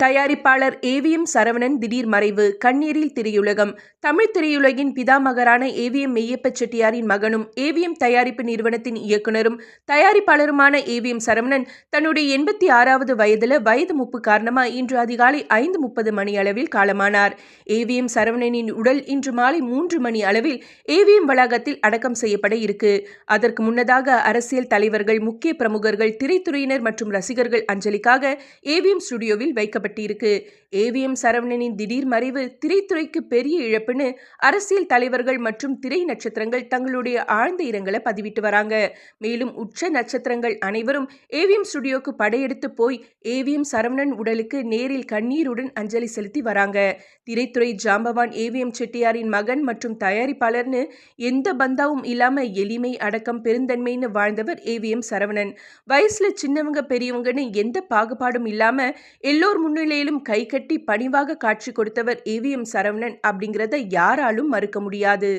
தயாரிப்பாளர் ஏவிஎம் சரவணன் திடீர் மறைவு, கண்ணீரில் திரையுலகம். தமிழ் திரையுலகின் பிதாமகரான ஏவிஎம் மெய்யப்ப செட்டியாரின் மகனும், ஏவிஎம் தயாரிப்பு நிறுவனத்தின் இயக்குனரும், தயாரிப்பாளருமான ஏவிஎம் சரவணன் தன்னுடைய 86வது வயது மூப்பு காரணமா இன்று அதிகாலை 5:30 மணி அளவில் காலமானார். ஏவிஎம் சரவணனின் உடல் இன்று மாலை 3 மணி அளவில் ஏவிஎம் வளாகத்தில் அடக்கம் செய்யப்பட இருக்கு. அதற்கு முன்னதாக அரசியல் தலைவர்கள், முக்கிய பிரமுகர்கள், திரைத்துறையினர் மற்றும் ரசிகர்கள் அஞ்சலிக்காக ஏவிஎம் ஸ்டுடியோவில் வைக்கப்பட்டிருக்கு. ஏவிஎம் சரவணனின் திடீர் மறைவு திரைத்துறைக்கு பெரிய இழப்புன்னு அரசியல் தலைவர்கள் மற்றும் திரை நட்சத்திரங்கள் தங்களுடைய ஆழ்ந்த இரங்கலை பதிவிட்டு வராங்க. மேலும் உச்ச நட்சத்திரங்கள் அனைவரும் ஏவிஎம் ஸ்டுடியோக்கு படையெடுத்து போய் ஏவிஎம் சரவணன் உடலுக்கு நேரில் கண்ணீருடன் அஞ்சலி செலுத்தி வராங்க. திரைத்துறை ஜாம்பவான் ஏவிஎம் செட்டியாரின் மகன் மற்றும் தயாரிப்பாளர்னு எந்த பந்தாவும் இல்லாம எளிமை, அடக்கம், பெருந்தன்மைன்னு வாழ்ந்தவர் ஏவிஎம் சரவணன். வயசுல சின்னவங்க பெரியவங்கன்னு எந்த பாகுபாடும் இல்லாம எல்லோர் முன்னிலையிலும் கை கட்டி பணிவாக காட்சி கொடுத்தவர் ஏவிஎம் சரவணன் அப்படிங்கிறத யாராலும் மறுக்க முடியாது.